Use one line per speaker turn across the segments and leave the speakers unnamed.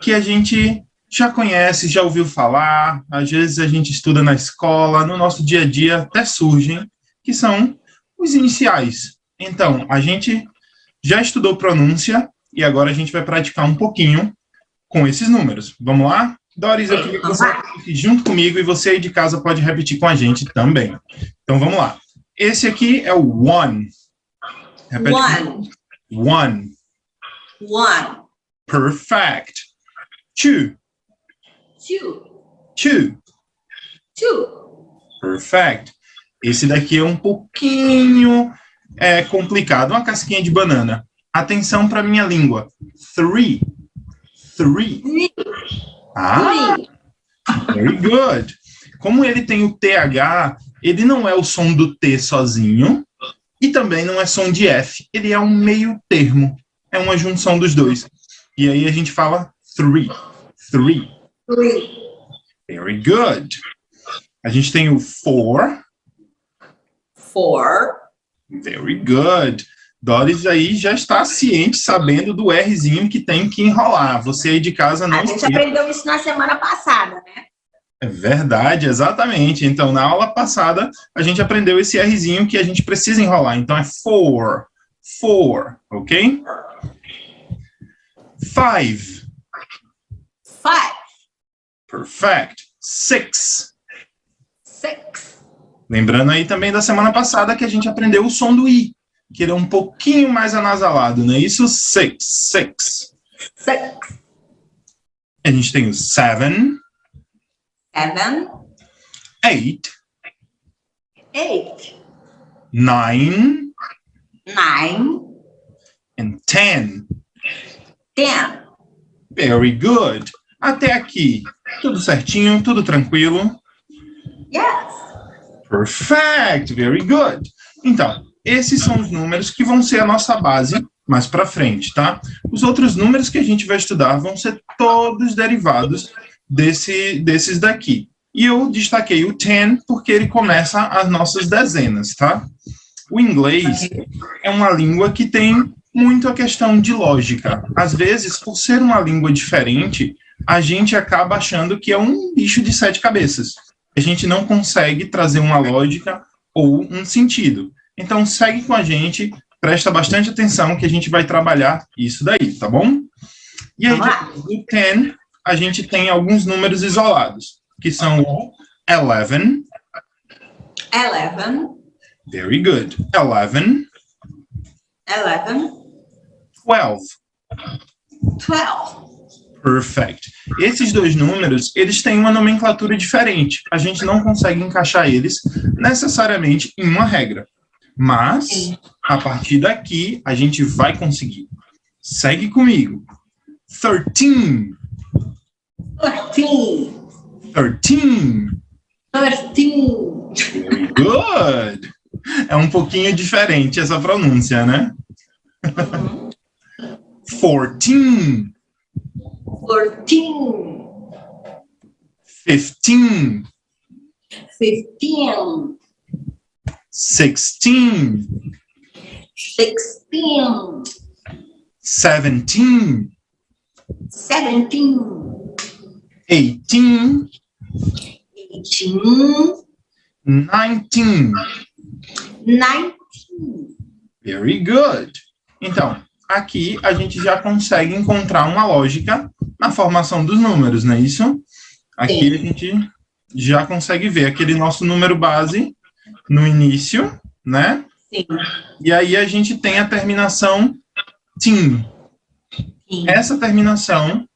que a gente já conhece, já ouviu falar, às vezes a gente estuda na escola, no nosso dia a dia até surgem, que são os iniciais. Então, a gente já estudou pronúncia e agora a gente vai praticar um pouquinho com esses números. Vamos lá? Doris, eu queria que você repetisse junto comigo e você aí de casa pode repetir com a gente também. Então, vamos lá. Esse aqui é o one. Repete
One.
One.
One.
Perfect. Two.
Two.
Two.
Two.
Perfect. Esse daqui é um pouquinho complicado. Uma casquinha de banana. Atenção para minha língua. Three. Three.
Three.
Ah, very good. Como ele tem o TH, ele não é o som do T sozinho e também não é som de F. Ele é um meio termo. É uma junção dos dois. E aí a gente fala three. Three.
Three.
Very good. A gente tem o four.
Four.
Very good. Doris aí já está ciente, sabendo do Rzinho que tem que enrolar. Você aí de casa não...
A gente aprendeu isso na semana passada, né?
É verdade, exatamente. Então, na aula passada, a gente aprendeu esse Rzinho que a gente precisa enrolar. Então, é four. Four, ok? Five.
Five.
Perfect. Six.
Six.
Lembrando aí também da semana passada que a gente aprendeu o som do I, que ele é um pouquinho mais anasalado, não é isso? Six. Six.
Six.
A gente tem o seven.
Seven.
Eight.
Eight.
Nine.
Nine.
And ten.
Ten.
Very good. Até aqui, tudo certinho, tudo tranquilo?
Yes.
Perfect. Very good. Então, esses são os números que vão ser a nossa base mais para frente, tá? Os outros números que a gente vai estudar vão ser todos derivados desses daqui. E eu destaquei o 10 porque ele começa as nossas dezenas, tá? O inglês é uma língua que tem muito a questão de lógica. Às vezes, por ser uma língua diferente, a gente acaba achando que é um bicho de 7 cabeças. A gente não consegue trazer uma lógica ou um sentido. Então, segue com a gente, presta bastante atenção que a gente vai trabalhar isso daí, tá bom? E aí, do 10, a gente tem alguns números isolados, que são o 11.
11.
Very good. 11.
11.
12.
12.
Perfect. Esses dois números, eles têm uma nomenclatura diferente. A gente não consegue encaixar eles necessariamente em uma regra. Mas, a partir daqui, a gente vai conseguir. Segue comigo. 13.
13.
13.
13.
Very good. É um pouquinho diferente essa pronúncia, né? 14.
14.
15.
15.
16.
16.
17.
17.
18.
18.
19.
19.
Very good. Então, aqui a gente já consegue encontrar uma lógica na formação dos números, não é isso? Aqui a gente já consegue ver aquele nosso número base no início, né?
Sim.
E aí a gente tem a terminação TIM. Essa terminação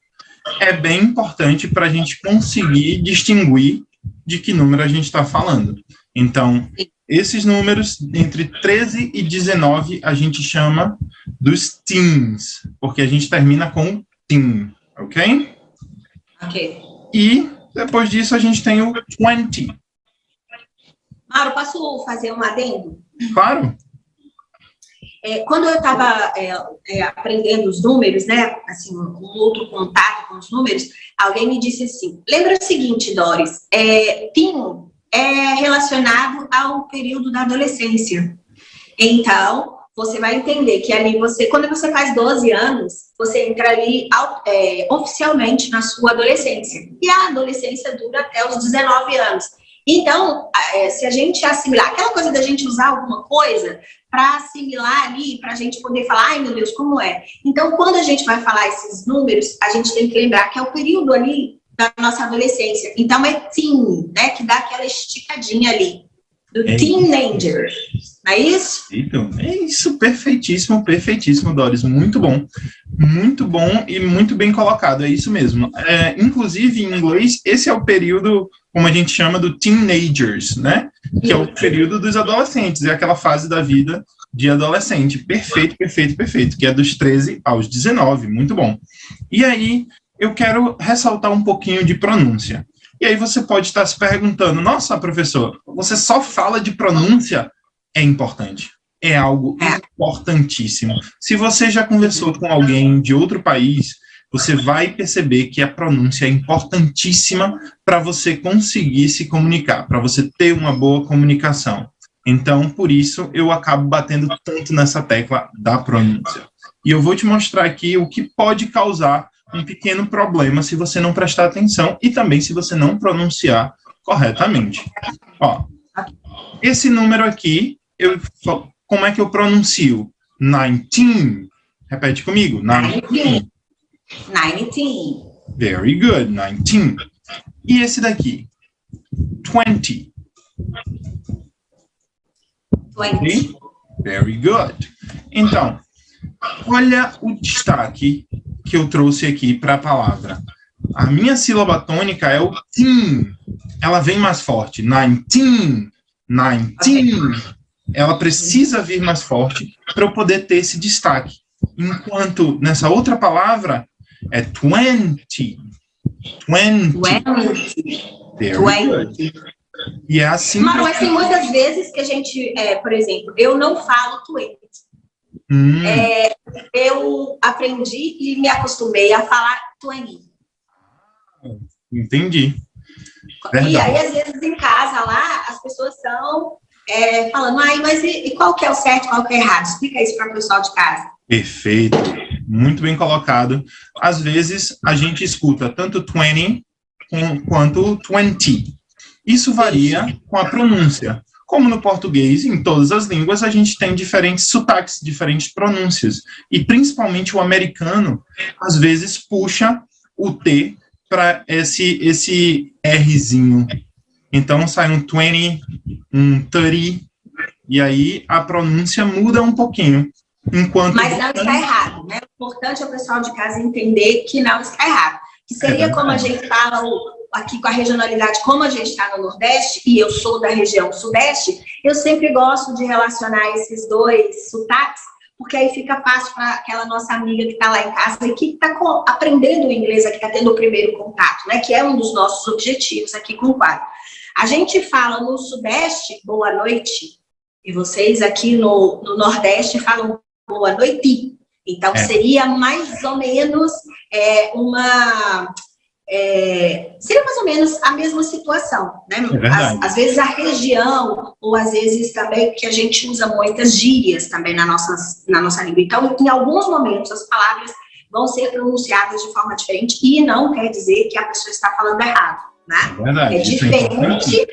é bem importante para a gente conseguir distinguir de que número a gente está falando. Então, esses números, entre 13 e 19, a gente chama dos teens, porque a gente termina com teen, ok?
Ok.
E, depois disso, a gente tem o 20.
Mauro, posso fazer um adendo?
Claro.
Quando eu estava aprendendo os números, né, assim, um outro contato com os números, alguém me disse assim, lembra o seguinte, Doris, teen é relacionado ao período da adolescência. Então, você vai entender que ali quando você faz 12 anos, você entra ali oficialmente na sua adolescência. E a adolescência dura até os 19 anos. Então, se a gente assimilar, aquela coisa da gente usar alguma coisa para assimilar ali, para a gente poder falar, ai meu Deus, como é? Então, quando a gente vai falar esses números, a gente tem que lembrar que é o período ali da nossa adolescência. Então, é teen, né, que dá aquela esticadinha ali, do teenager. Não é isso?
Então, é isso, perfeitíssimo, perfeitíssimo, Doris, muito bom e muito bem colocado, é isso mesmo. Inclusive, em inglês, esse é o período, como a gente chama, do teenagers, né? Que é o período dos adolescentes, é aquela fase da vida de adolescente. Perfeito, perfeito, perfeito, que é dos 13 aos 19, muito bom. E aí, eu quero ressaltar um pouquinho de pronúncia. E aí você pode estar se perguntando, nossa, professor, você só fala de pronúncia? É importante. É algo importantíssimo. Se você já conversou com alguém de outro país, você vai perceber que a pronúncia é importantíssima para você conseguir se comunicar, para você ter uma boa comunicação. Então, por isso, eu acabo batendo tanto nessa tecla da pronúncia. E eu vou te mostrar aqui o que pode causar um pequeno problema se você não prestar atenção e também se você não pronunciar corretamente. Ó, esse número aqui, como é que eu pronuncio? 19. Repete comigo. 19.
19.
Very good. 19. E esse daqui? 20.
20.
Okay? Very good. Então, olha o destaque que eu trouxe aqui para a palavra. A minha sílaba tônica é o tin. Ela vem mais forte. 19. 19. Ela precisa vir mais forte para eu poder ter esse destaque. Enquanto nessa outra palavra é 20. 20.
20.
E é assim.
Mas tem muitas vezes que a gente, por exemplo, eu não falo 20. Eu aprendi e me acostumei a falar 20.
Entendi.
Verdade. E aí, às vezes, em casa lá, as pessoas estão falando, mas e qual que é o certo, qual que é o errado? Explica isso para o pessoal de casa.
Perfeito. Muito bem colocado. Às vezes, a gente escuta tanto 20 quanto 20. Isso varia com a pronúncia. Como no português, em todas as línguas, a gente tem diferentes sotaques, diferentes pronúncias. E, principalmente, o americano, às vezes, puxa o T para esse Rzinho. Então, sai um 20, um 30, e aí a pronúncia muda um pouquinho.
Mas não está errado, né? O importante é o pessoal de casa entender que não está errado. Que seria como a gente fala aqui com a regionalidade, como a gente está no Nordeste, e eu sou da região Sudeste, eu sempre gosto de relacionar esses dois sotaques, porque aí fica fácil para aquela nossa amiga que está lá em casa e que está aprendendo o inglês, que está tendo o primeiro contato, né? Que é um dos nossos objetivos aqui com o quadro. A gente fala no Sudeste, boa noite, e vocês aqui no Nordeste falam boa noite. Então, seria mais ou menos seria mais ou menos a mesma situação, né? Às vezes a região, ou às vezes também que a gente usa muitas gírias também na nossa língua. Então, em alguns momentos, as palavras vão ser pronunciadas de forma diferente e não quer dizer que a pessoa está falando errado, né?
Verdade,
é diferente,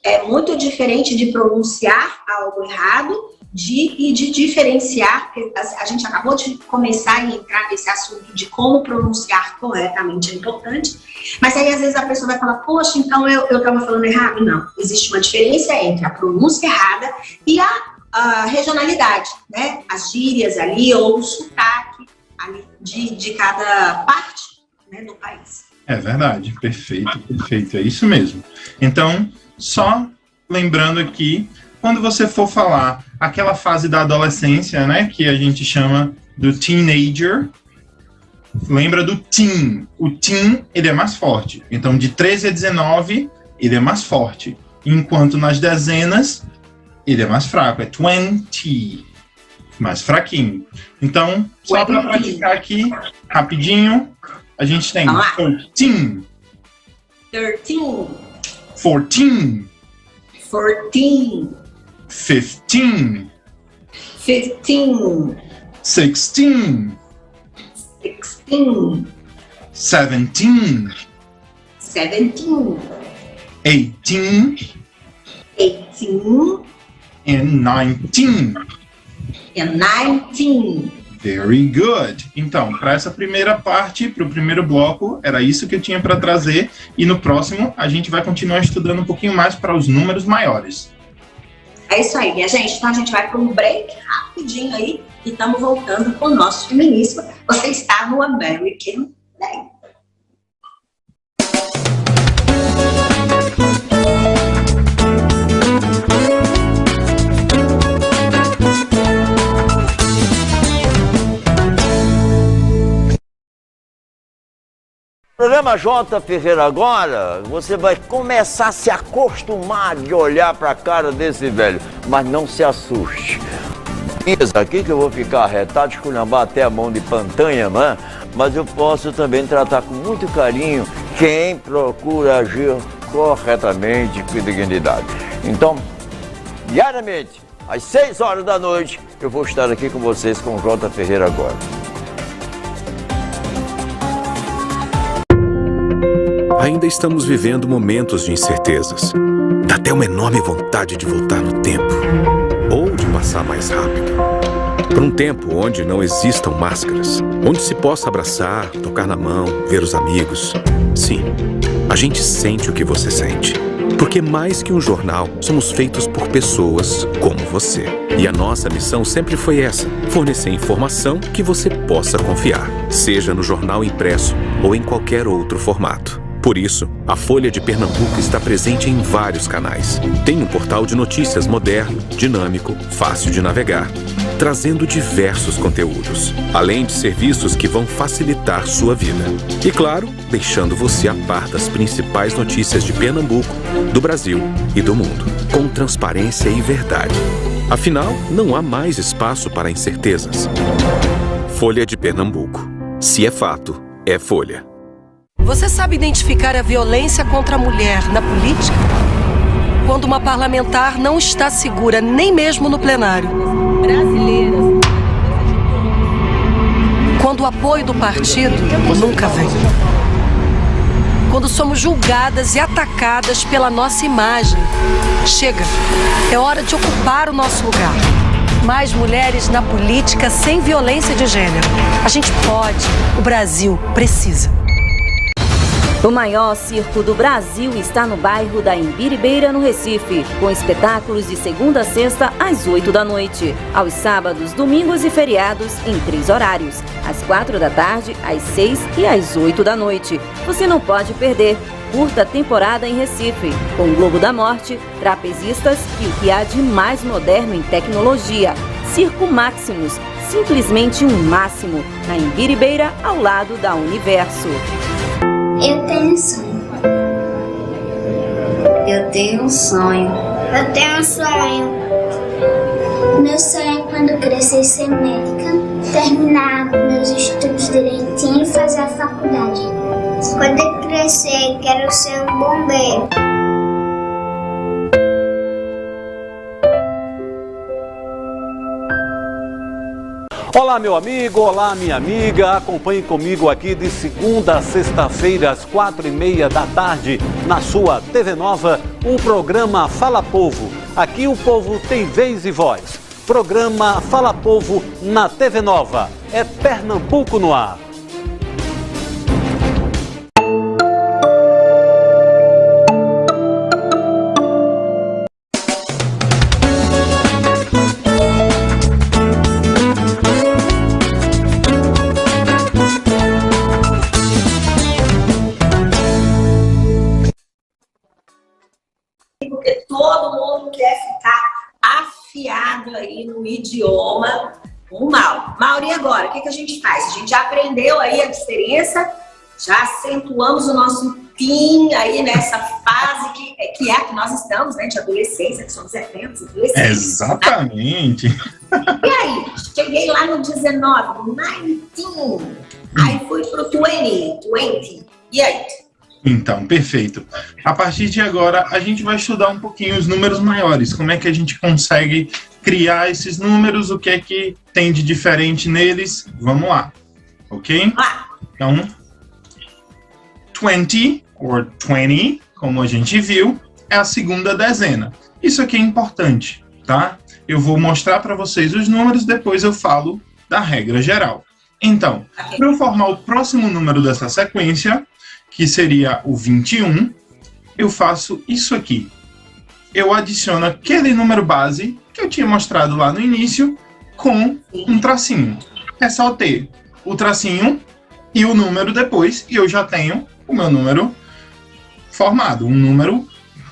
é muito diferente de pronunciar algo errado e de diferenciar, porque a gente acabou de começar a entrar nesse assunto de como pronunciar corretamente é importante, mas aí às vezes a pessoa vai falar, poxa, então eu estava falando errado. Não, existe uma diferença entre a pronúncia errada e a regionalidade, né? As gírias ali, ou o sotaque ali de cada parte, né, do país.
É verdade, perfeito, perfeito, é isso mesmo. Então, só lembrando aqui, quando você for falar aquela fase da adolescência, né, que a gente chama do teenager, lembra do teen. O teen, ele é mais forte. Então, de 13 a 19, ele é mais forte. Enquanto nas dezenas, ele é mais fraco. É 20, mais fraquinho. Então, só para praticar aqui, rapidinho, a gente tem 13,
13,
14,
14,
15,
15.
16.
16.
17.
17.
18.
18.
And 19.
And 19.
Very good. Então, para essa primeira parte, para o primeiro bloco, era isso que eu tinha para trazer. E no próximo, a gente vai continuar estudando um pouquinho mais para os números maiores.
É isso aí, minha gente. Então, a gente vai para um break rapidinho aí e estamos voltando com o nosso Feminíssima. Você está no American Day.
Programa J. Ferreira agora, você vai começar a se acostumar de olhar para a cara desse velho, mas não se assuste. Isso aqui que eu vou ficar arretado, esculhambar até a mão de pantanha, né? Mas eu posso também tratar com muito carinho quem procura agir corretamente com dignidade. Então, diariamente, às 6 horas da noite, eu vou estar aqui com vocês com o J. Ferreira agora.
Ainda estamos vivendo momentos de incertezas. Dá até uma enorme vontade de voltar no tempo. Ou de passar mais rápido. Para um tempo onde não existam máscaras. Onde se possa abraçar, tocar na mão, ver os amigos. Sim, a gente sente o que você sente. Porque mais que um jornal, somos feitos por pessoas como você. E a nossa missão sempre foi essa: fornecer informação que você possa confiar. Seja no jornal impresso ou em qualquer outro formato. Por isso, a Folha de Pernambuco está presente em vários canais. Tem um portal de notícias moderno, dinâmico, fácil de navegar, trazendo diversos conteúdos, além de serviços que vão facilitar sua vida. E claro, deixando você a par das principais notícias de Pernambuco, do Brasil e do mundo, com transparência e verdade. Afinal, não há mais espaço para incertezas. Folha de Pernambuco. Se é fato, é Folha.
Você sabe identificar a violência contra a mulher na política? Quando uma parlamentar não está segura, nem mesmo no plenário. Brasileiras. Quando o apoio do partido nunca vem. Quando somos julgadas e atacadas pela nossa imagem. Chega, é hora de ocupar o nosso lugar. Mais mulheres na política sem violência de gênero. A gente pode, o Brasil precisa.
O maior circo do Brasil está no bairro da Imbiribeira, no Recife, com espetáculos de segunda a sexta às 8 da noite, aos sábados, domingos e feriados em 3 horários, às 4 da tarde, às 6 e às 8 da noite. Você não pode perder. Curta temporada em Recife, com Globo da Morte, trapezistas e o que há de mais moderno em tecnologia. Circo Maximus, simplesmente um máximo, na Imbiribeira, ao lado da Universo.
Eu tenho um sonho. Eu tenho um sonho. Eu tenho um sonho. Meu sonho é quando crescer ser médica, terminar meus estudos direitinho e fazer a faculdade. Quando eu crescer, quero ser um bombeiro.
Olá, meu amigo, olá, minha amiga. Acompanhe comigo aqui de segunda a sexta-feira, às 4h30 da tarde, na sua TV Nova, o programa Fala Povo. Aqui o povo tem vez e voz. Programa Fala Povo na TV Nova. É Pernambuco no ar.
Porque todo mundo quer ficar afiado aí no idioma mal. Mauri, agora, o que a gente faz? A gente já aprendeu aí a diferença, já acentuamos o nosso tim aí nessa fase que é a que nós estamos, né, de adolescência, que somos eternos adolescentes.
Exatamente.
Né? E aí, cheguei lá no 19, 19, aí fui pro 20, e aí?
Então, perfeito. A partir de agora, a gente vai estudar um pouquinho os números maiores, como é que a gente consegue criar esses números, o que é que tem de diferente neles. Vamos lá, ok? Então, 20, or 20, como a gente viu, é a segunda dezena. Isso aqui é importante, tá? Eu vou mostrar para vocês os números, depois eu falo da regra geral. Então, para eu formar o próximo número dessa sequência, que seria o 21, eu faço isso aqui. Eu adiciono aquele número base que eu tinha mostrado lá no início com um tracinho. É só ter o tracinho e o número depois, e eu já tenho o meu número formado, um número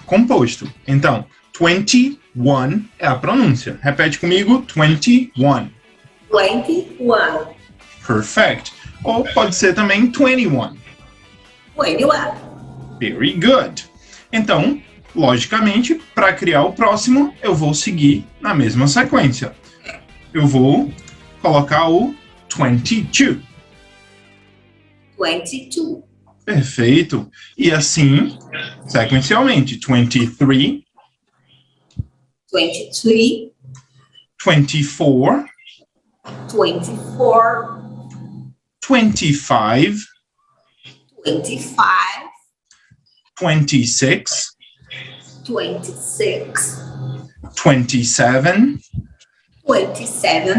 composto. Então, 21 é a pronúncia. Repete comigo, 21.
21.
Perfect. Ou pode ser também 21.
21.
Very good. Então, logicamente, para criar o próximo, eu vou seguir na mesma sequência. Eu vou colocar o 22.
22.
Perfeito. E assim, sequencialmente, 23,
23.
24,
24.
25,
25.
26,
26.
27,
27.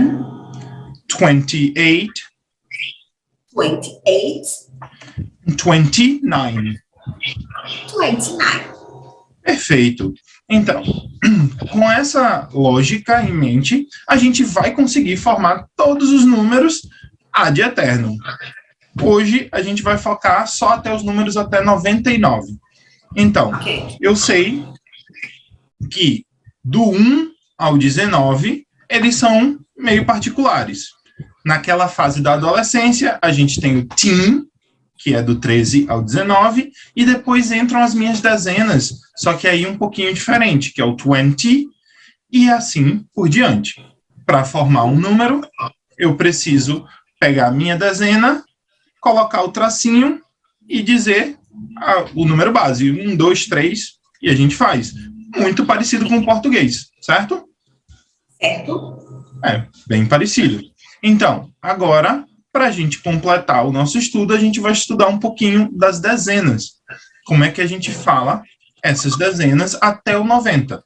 28,
28.
29.
29.
Perfeito. Então, com essa lógica em mente, a gente vai conseguir formar todos os números ad eternum. Hoje, a gente vai focar só até os números até 99. Então, eu sei que do 1 ao 19, eles são meio particulares. Naquela fase da adolescência, a gente tem o teen, que é do 13 ao 19, e depois entram as minhas dezenas, só que aí um pouquinho diferente, que é o 20, e assim por diante. Para formar um número, eu preciso pegar a minha dezena, colocar o tracinho e dizer o número base, 1, 2, 3, e a gente faz. Muito parecido com o português, certo?
Certo.
É, bem parecido. Então, agora, para a gente completar o nosso estudo, a gente vai estudar um pouquinho das dezenas. Como é que a gente fala essas dezenas até o 90.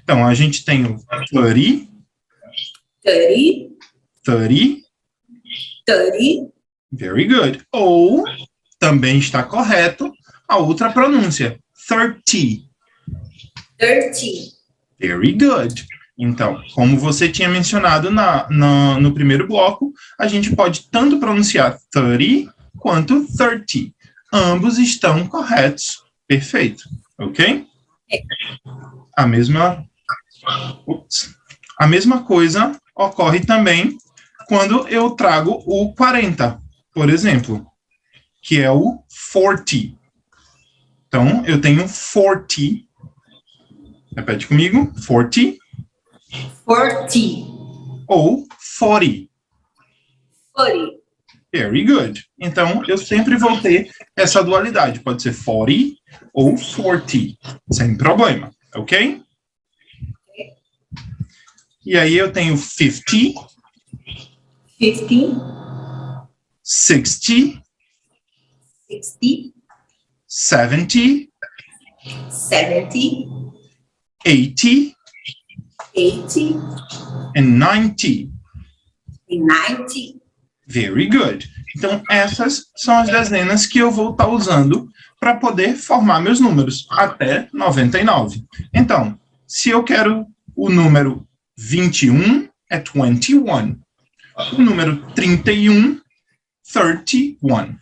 Então, a gente tem o 30, 30,
30.
Very good. Ou, também está correto, a outra pronúncia, 30.
30.
Very good. Então, como você tinha mencionado no primeiro bloco, a gente pode tanto pronunciar 30 quanto 30. Ambos estão corretos. Perfeito. Ok? A mesma coisa ocorre também quando eu trago o 40, por exemplo, que é o 40. Então, eu tenho 40. Repete comigo. 40.
40.
Ou 40.
40.
Very good. Então, eu sempre vou ter essa dualidade. Pode ser 40 ou 40. Sem problema. Ok? E aí eu tenho 50.
50.
60.
60.
70.
70.
80.
80.
And 90.
E 90.
Very good. Então, essas são as dezenas que eu vou estar usando para poder formar meus números até 99. Então, se eu quero o número 21, é 21. O número 31, 31.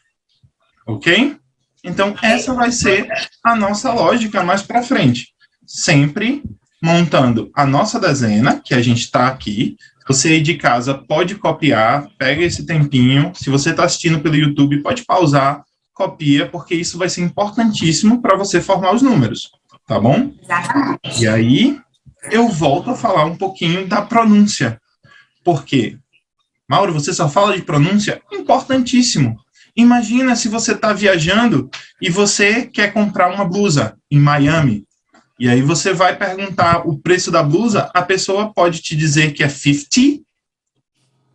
Ok? Então, essa vai ser a nossa lógica mais para frente. Sempre montando a nossa dezena, que a gente está aqui. Você aí de casa pode copiar, pega esse tempinho. Se você está assistindo pelo YouTube, pode pausar, copia, porque isso vai ser importantíssimo para você formar os números, tá bom?
Exatamente.
E aí, eu volto a falar um pouquinho da pronúncia. Porque, Mauro, você só fala de pronúncia? Importantíssimo. Imagina se você está viajando e você quer comprar uma blusa em Miami. E aí você vai perguntar o preço da blusa, a pessoa pode te dizer que é 50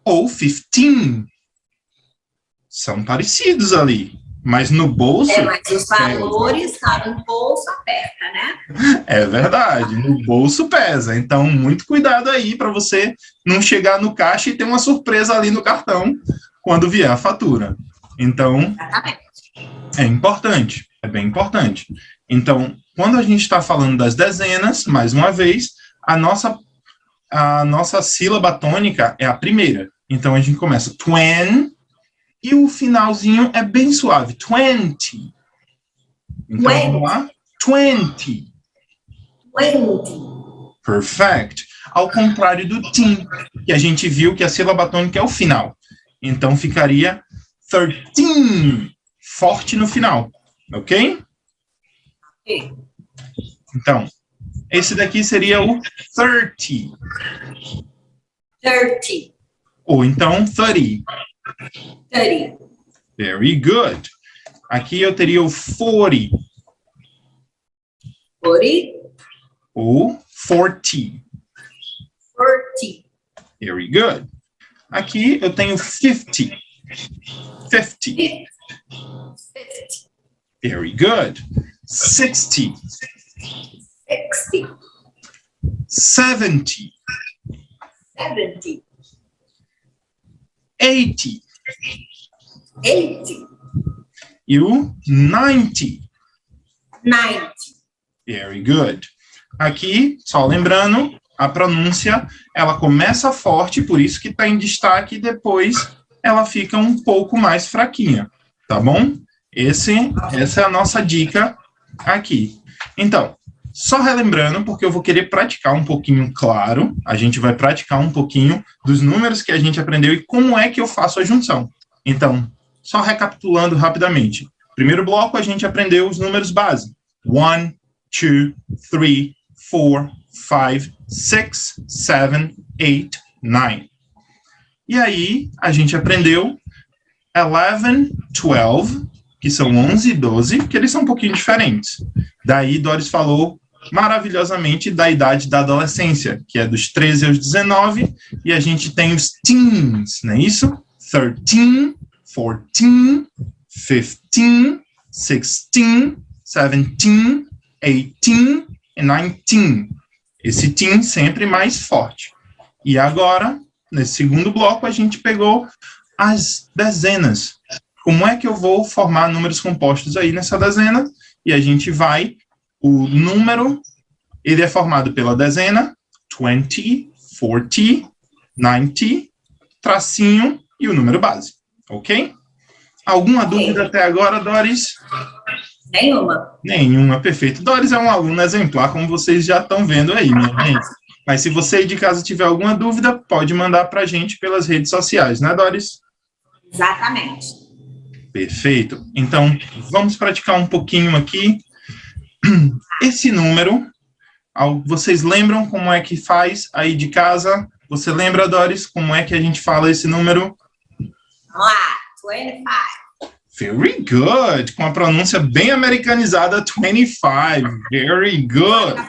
ou 15. São parecidos ali, mas no bolso...
mas os valores, tá no bolso, aperta, né?
É verdade, no bolso pesa. Então, muito cuidado aí para você não chegar no caixa e ter uma surpresa ali no cartão quando vier a fatura. Então, é importante, é bem importante. Então, quando a gente está falando das dezenas, mais uma vez, a nossa sílaba tônica é a primeira. Então, a gente começa 20, e o finalzinho é bem suave, 20. Então, vamos lá. 20. Perfect. Ao contrário do teen, que a gente viu que a sílaba tônica é o final. Então, ficaria 13, forte no final. Ok? Então, esse daqui seria o 30.
30.
Ou então 30.
30.
Very good. Aqui eu teria o 40.
40.
Ou 40.
40.
Very good. Aqui eu tenho 50. 50.
50.
Very good. 60.
60.
70.
70.
80.
80.
E o 90.
90.
Very good. Aqui, só lembrando, a pronúncia, ela começa forte, por isso que está em destaque, e depois ela fica um pouco mais fraquinha, tá bom? Essa é a nossa dica aqui. Então, só relembrando, porque eu vou querer praticar um pouquinho, claro, a gente vai praticar um pouquinho dos números que a gente aprendeu e como é que eu faço a junção. Então, só recapitulando rapidamente. Primeiro bloco, a gente aprendeu os números base. 1, 2, 3, 4, 5, 6, 7, 8, 9. E aí, a gente aprendeu 11, 12, que são 11 e 12, que eles são um pouquinho diferentes. Daí, Doris falou maravilhosamente da idade da adolescência, que é dos 13 aos 19, e a gente tem os teens, não é isso? 13, 14, 15, 16, 17, 18 e 19. Esse teen sempre mais forte. E agora, nesse segundo bloco, a gente pegou as dezenas. Como é que eu vou formar números compostos aí nessa dezena? E a gente vai, o número, ele é formado pela dezena, 20, 40, 90, tracinho e o número base, ok? Alguma dúvida até agora, Doris?
Nenhuma.
Nenhuma, perfeito. Doris é um aluno exemplar, como vocês já estão vendo aí, minha gente. Mas se você aí de casa tiver alguma dúvida, pode mandar para a gente pelas redes sociais, né, Doris?
Exatamente.
Perfeito. Então, vamos praticar um pouquinho aqui. Esse número, vocês lembram como é que faz aí de casa? Você lembra, Doris, como é que a gente fala esse número?
Vamos lá, 25.
Very good. Com a pronúncia bem americanizada, 25. Very good.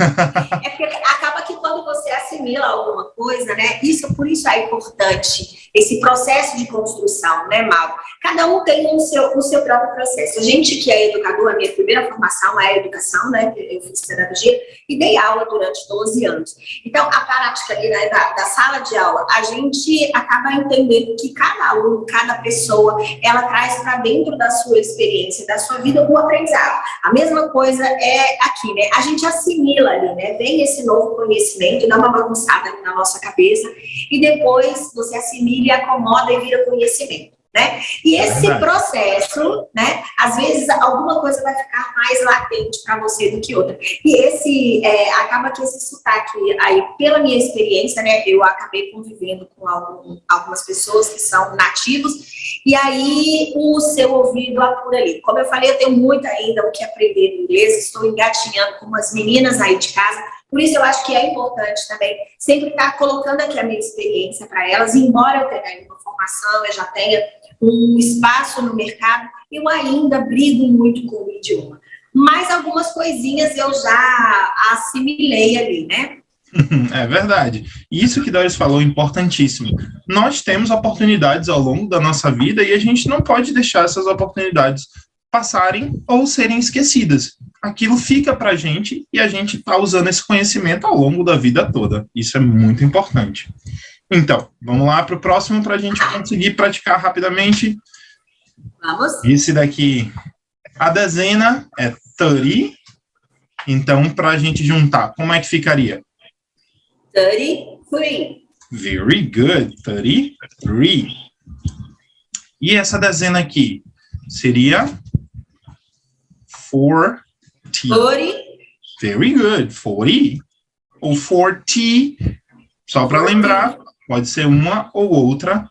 É porque acaba que quando você assimila alguma coisa, né? Por isso é importante esse processo de construção, né, Mauro? Cada um tem o seu próprio processo. A gente que é educador, a minha primeira formação é a educação, né? Eu fiz pedagogia e dei aula durante 12 anos. Então, a prática ali, né, da sala de aula, a gente acaba entendendo que cada aluno, cada pessoa, ela traz para dentro da sua experiência, da sua vida, um aprendizado. A mesma coisa é aqui, né? A gente assimila ali, né? Vem esse novo conhecimento, dá uma bagunçada ali na nossa cabeça e depois você assimila e acomoda e vira conhecimento. Né? E esse processo, né, às vezes alguma coisa vai ficar mais latente para você do que outra. E acaba que esse sotaque aí, pela minha experiência, né, eu acabei convivendo com algumas pessoas que são nativos, e aí o seu ouvido apura ali. Como eu falei, eu tenho muito ainda o que aprender no inglês, estou engatinhando com umas meninas aí de casa. Por isso eu acho que é importante também sempre estar colocando aqui a minha experiência para elas, embora eu tenha uma formação, eu já tenha um espaço no mercado, eu ainda brigo muito com o idioma. mas algumas coisinhas eu já assimilei ali, né?
É verdade. Isso que Doris falou é importantíssimo. Nós temos oportunidades ao longo da nossa vida e a gente não pode deixar essas oportunidades passarem ou serem esquecidas. Aquilo fica para a gente e a gente está usando esse conhecimento ao longo da vida toda. Isso é muito importante. Então, vamos lá para o próximo para a gente conseguir praticar rapidamente.
Vamos.
Esse daqui, a dezena é 30. Então, para a gente juntar, como é que ficaria?
33.
Very good. 33. E essa dezena aqui seria 40.
40.
Very good. 40. Ou 40. Só para lembrar, pode ser uma ou outra.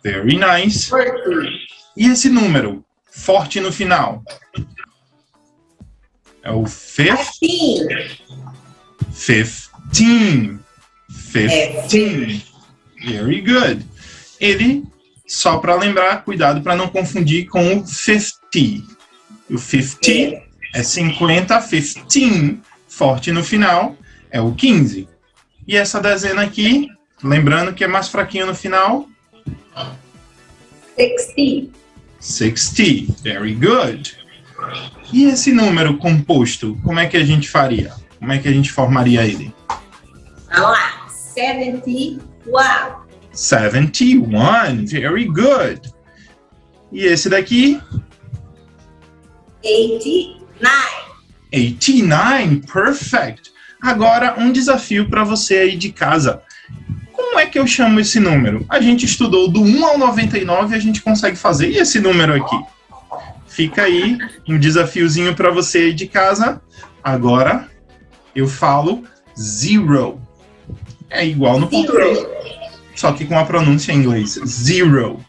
Very nice.
40.
E esse número, forte no final? É o 15. 15. Very good. Ele, só para lembrar, cuidado para não confundir com o 50. O 50 é 50, 15, forte no final, é o 15. E essa dezena aqui, lembrando que é mais fraquinho no final?
60.
60, very good. E esse número composto, como é que a gente faria? Como é que a gente formaria ele?
Vamos lá. 71.
71, very good. E esse daqui?
89.
89, perfect. Agora, um desafio para você aí de casa. Como é que eu chamo esse número? A gente estudou do 1 ao 99 e a gente consegue fazer. E esse número aqui? Fica aí um desafiozinho para você aí de casa. Agora, eu falo zero. É igual no português, só que com a pronúncia em inglês. Zero.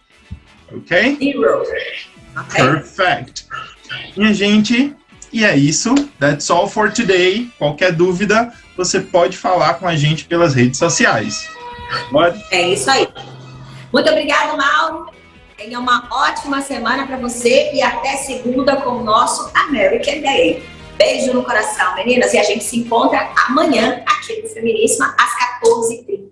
Ok?
Zero. Okay.
Perfect. Minha gente, e é isso. That's all for today. Qualquer dúvida, você pode falar com a gente pelas redes sociais. Pode?
É isso aí. Muito obrigada, Mauro. Tenha uma ótima semana para você e até segunda com o nosso American Day. Beijo no coração, meninas. E a gente se encontra amanhã aqui no Feminíssima às 14h30.